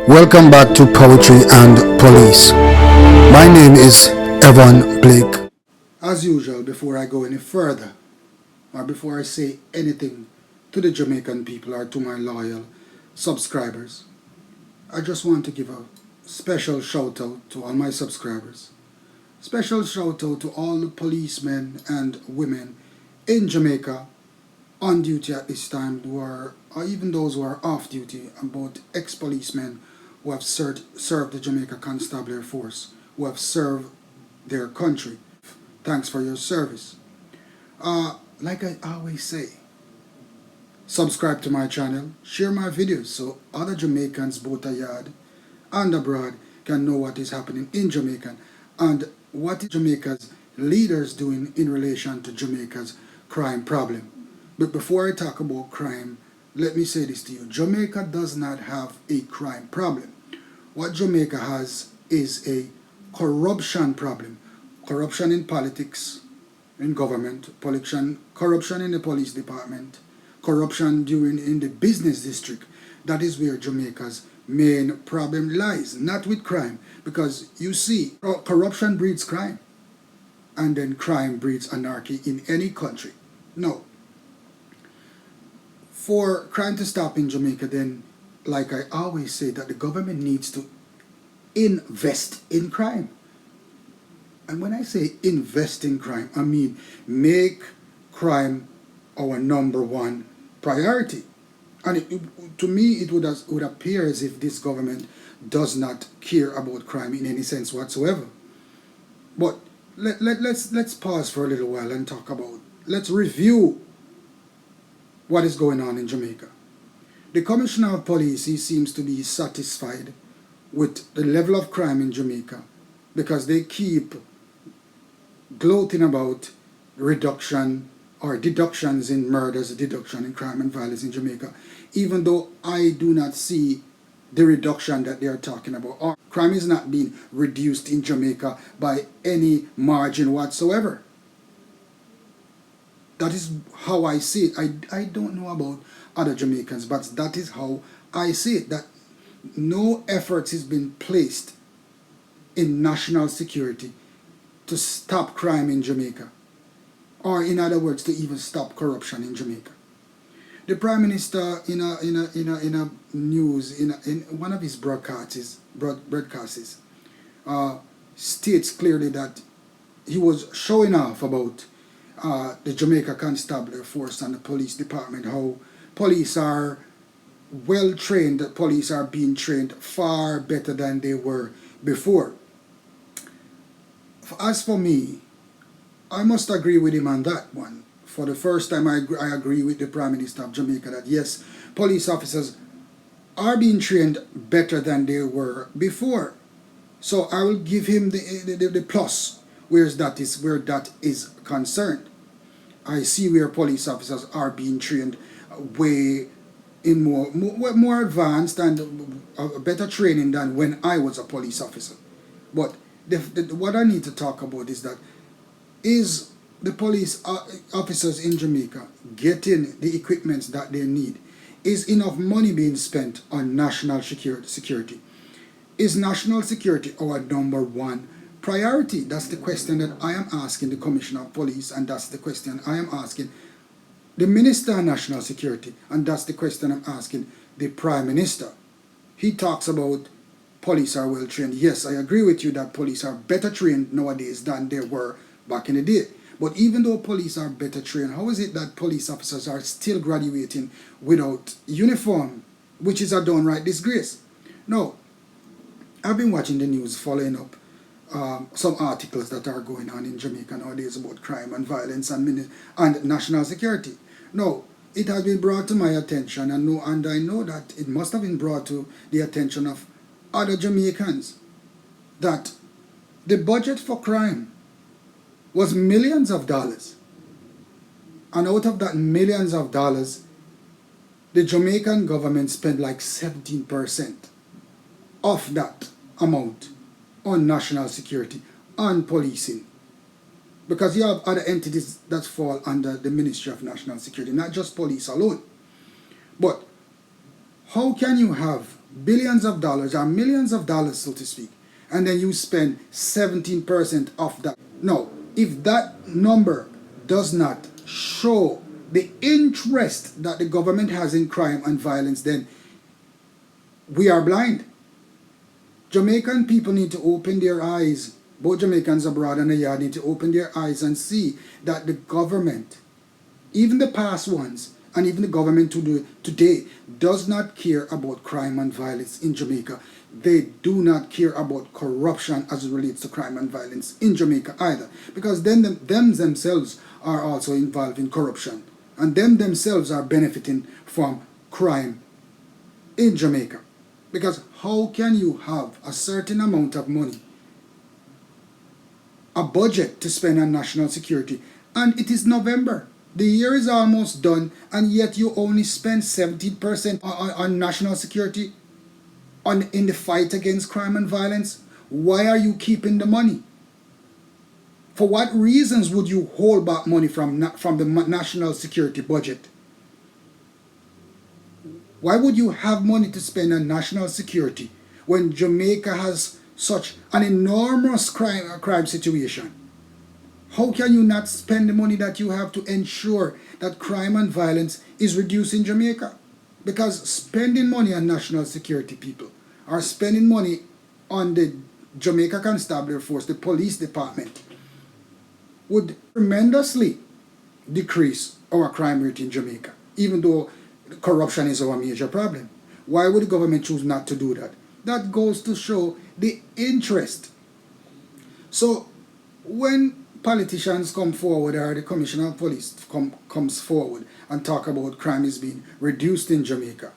Welcome back to Poetry and Police. My name is EVON Blake. As usual, before I go any further, or before I say anything to the Jamaican people or to my loyal subscribers, I just want to give a special shout out to all my subscribers. Special shout out to all the policemen and women in Jamaica on duty at this time, or even those who are off duty, and both ex-policemen who have served the Jamaica Constabulary Force, who have served their country. Thanks for your service. Like I always say, subscribe to my channel, share my videos so other Jamaicans both abroad and abroad can know what is happening in Jamaica and what Jamaica's leaders doing in relation to Jamaica's crime problem. But before I talk about crime, let me say this to you. Jamaica does not have a crime problem. What Jamaica has is a corruption problem. Corruption in politics, in government, corruption in the police department, corruption in the business district. That is where Jamaica's main problem lies, not with crime. Because you see, corruption breeds crime, and then crime breeds anarchy in any country. No. For crime to stop in Jamaica, then, like I always say, that the government needs to invest in crime. And when I say invest in crime, I mean make crime our #1 priority. And to me, it would appear as if this government does not care about crime in any sense whatsoever. But let's pause for a little while and let's review what is going on in Jamaica. The Commissioner of Police, he seems to be satisfied with the level of crime in Jamaica because they keep gloating about reduction or deductions in murders, deduction in crime and violence in Jamaica, even though I do not see the reduction that they are talking about. Or crime is not being reduced in Jamaica by any margin whatsoever. That is how I see it. I don't know about other Jamaicans, but that is how I see it. That no effort has been placed in national security to stop crime in Jamaica. Or in other words, to even stop corruption in Jamaica. The Prime Minister in a news, in one of his broadcasts, states clearly that he was showing off about the Jamaica Constabulary Force and the police department, how police are well trained, that police are being trained far better than they were before. As for me, I must agree with him on that one. For the first time, I agree with the Prime Minister of Jamaica that yes, police officers are being trained better than they were before. So I will give him the plus where that is concerned. I see where police officers are being trained way in more advanced and better training than when I was a police officer. But what I need to talk about is that is the police officers in Jamaica getting the equipment that they need? Is enough money being spent on national security? Is national security our #1 priority? That's the question that I am asking the Commissioner of Police, and that's the question I am asking the Minister of National Security, and that's the question I'm asking the Prime Minister. He talks about police are well trained. Yes, I agree with you that police are better trained nowadays than they were back in the day. But even though police are better trained, how is it that police officers are still graduating without uniform, which is a downright disgrace? Now, I've been watching the news, following up some articles that are going on in Jamaica nowadays about crime and violence and national security. Now, it has been brought to my attention, and I know that it must have been brought to the attention of other Jamaicans, that the budget for crime was millions of dollars. And out of that millions of dollars, the Jamaican government spent like 17% of that amount on national security, on policing. Because you have other entities that fall under the Ministry of National Security, not just police alone. But how can you have billions of dollars or millions of dollars, so to speak, and then you spend 17% of that. Now, if that number does not show the interest that the government has in crime and violence, then we are blind. Jamaican people need to open their eyes. Both Jamaicans abroad and the yard need to open their eyes and see that the government, even the past ones, and even the government today, does not care about crime and violence in Jamaica. They do not care about corruption as it relates to crime and violence in Jamaica either. Because then them themselves are also involved in corruption. And them themselves are benefiting from crime in Jamaica. Because how can you have a certain amount of money, a budget to spend on national security, and it is November? The year is almost done, and yet you only spend 17% on national security in the fight against crime and violence. Why are you keeping the money? For what reasons would you hold back money from the national security budget? Why would you have money to spend on national security when Jamaica has such an enormous crime situation? How can you not spend the money that you have to ensure that crime and violence is reduced in Jamaica? Because spending money on national security, people, or spending money on the Jamaica Constabulary Force, the police department, would tremendously decrease our crime rate in Jamaica, even though corruption is our major problem. Why would the government choose not to do that? That goes to show the interest. So when politicians come forward, or the Commissioner of Police comes forward and talk about crime is being reduced in Jamaica,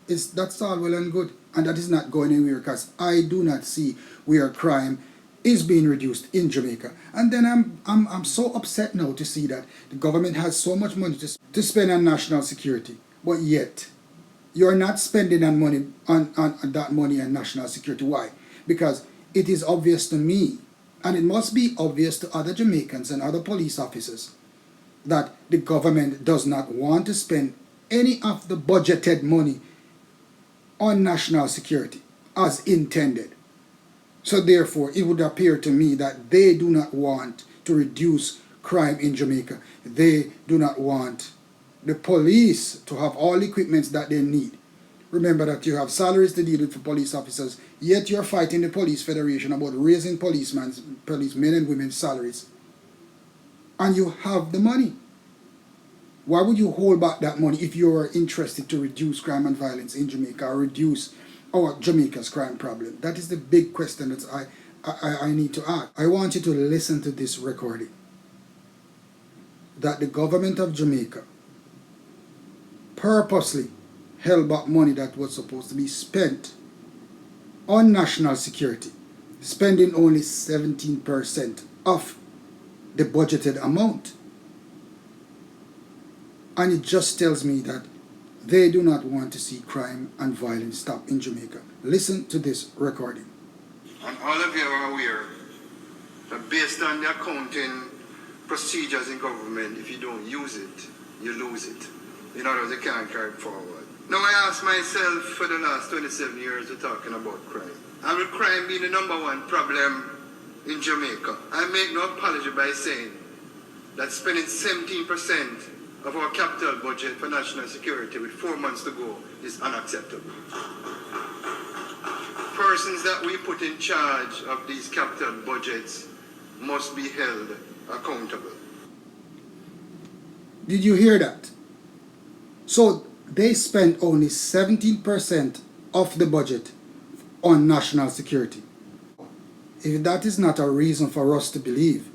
that's all well and good, and that is not going anywhere, because I do not see where crime is being reduced in Jamaica. And then I'm so upset now to see that the government has so much money to spend on national security, but yet you're not spending on money on that money on national security. Why? Because it is obvious to me, and it must be obvious to other Jamaicans and other police officers, that the government does not want to spend any of the budgeted money on national security as intended. So therefore, it would appear to me that they do not want to reduce crime in Jamaica. They do not want the police to have all the equipment that they need. Remember that you have salaries to deal with for police officers, yet you're fighting the Police Federation about raising policemen and women's salaries. And you have the money. Why would you hold back that money if you are interested to reduce crime and violence in Jamaica, or reduce Jamaica's crime problem? That is the big question that I need to ask. I want you to listen to this recording. That the government of Jamaica purposely held back money that was supposed to be spent on national security, spending only 17% of the budgeted amount. And it just tells me that they do not want to see crime and violence stop in Jamaica. Listen to this recording. And all of you are aware that based on the accounting procedures in government, if you don't use it, you lose it. In other words, you can't carry it forward. Now I ask myself for the last 27 years we're talking about crime. And with crime being the number one problem in Jamaica, I make no apology by saying that spending 17% of our capital budget for national security with 4 months to go is unacceptable. Persons that we put in charge of these capital budgets must be held accountable. Did you hear that? So they spent only 17% of the budget on national security. If that is not a reason for us to believe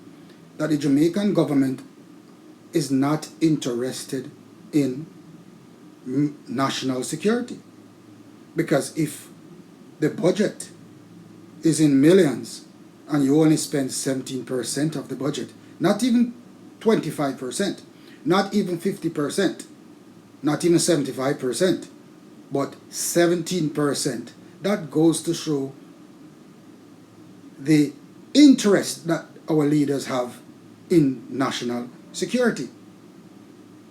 that the Jamaican government is not interested in national security. Because if the budget is in millions and you only spend 17% of the budget, not even 25%, not even 50%, not even 75%, but 17%, that goes to show the interest that our leaders have in national security.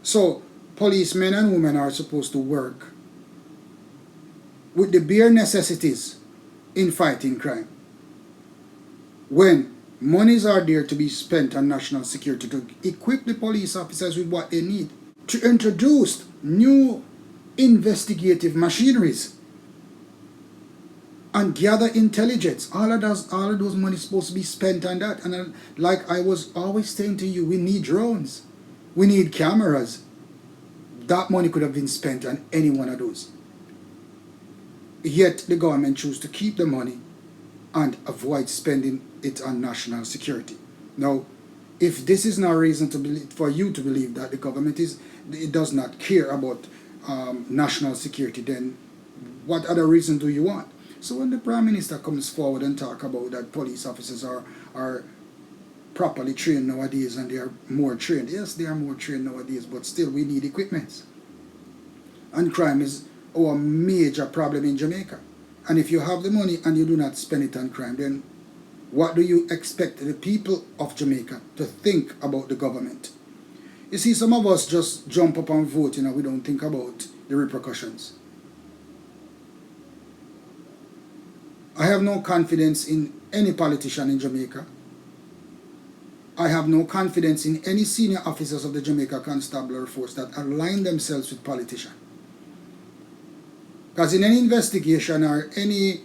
So policemen and women are supposed to work with the bare necessities in fighting crime, when monies are there to be spent on national security to equip the police officers with what they need, to introduce new investigative machineries and gather intelligence. All of those money is supposed to be spent on that. And like I was always saying to you, we need drones, we need cameras. That money could have been spent on any one of those. Yet the government chose to keep the money and avoid spending it on national security. Now, if this is not a reason to believe, for you to believe that the government it does not care about national security, then what other reason do you want? So when the Prime Minister comes forward and talk about that police officers are properly trained nowadays and they are more trained, yes, they are more trained nowadays, but still we need equipment. And crime is our major problem in Jamaica. And if you have the money and you do not spend it on crime, then what do you expect the people of Jamaica to think about the government? You see, some of us just jump up and vote, we don't think about the repercussions. I have no confidence in any politician in Jamaica. I have no confidence in any senior officers of the Jamaica Constabulary Force that align themselves with politicians. Because in any investigation or any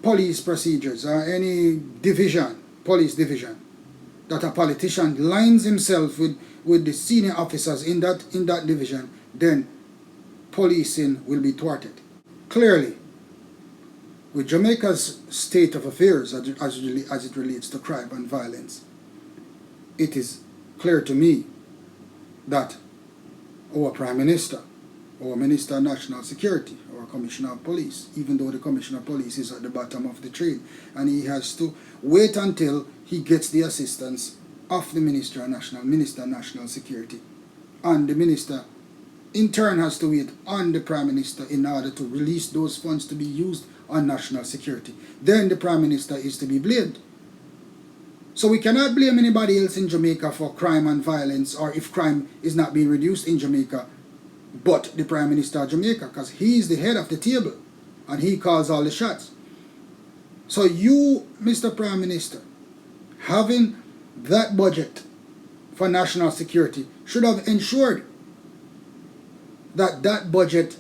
police procedures or any police division, that a politician lines himself with the senior officers in that division, then policing will be thwarted. Clearly, with Jamaica's state of affairs as it relates to crime and violence, it is clear to me that our Prime Minister, our Minister of National Security, our Commissioner of Police, even though the Commissioner of Police is at the bottom of the train, and he has to wait until he gets the assistance of the Minister of National Security, and the Minister in turn has to wait on the Prime Minister in order to release those funds to be used on national security. Then the Prime Minister is to be blamed. So we cannot blame anybody else in Jamaica for crime and violence, or if crime is not being reduced in Jamaica, but the Prime Minister of Jamaica, because he is the head of the table and he calls all the shots. So you, Mr. Prime Minister, having that budget for national security should have ensured that that budget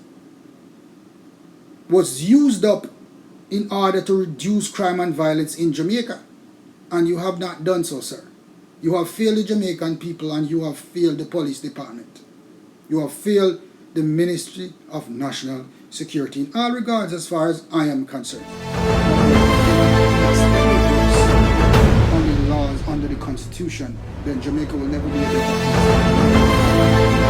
was used up in order to reduce crime and violence in Jamaica. And you have not done so, sir. You have failed the Jamaican people and you have failed the police department. You have failed the Ministry of National Security in all regards as far as I am concerned. Under the laws, under the Constitution, then Jamaica will never be a better place.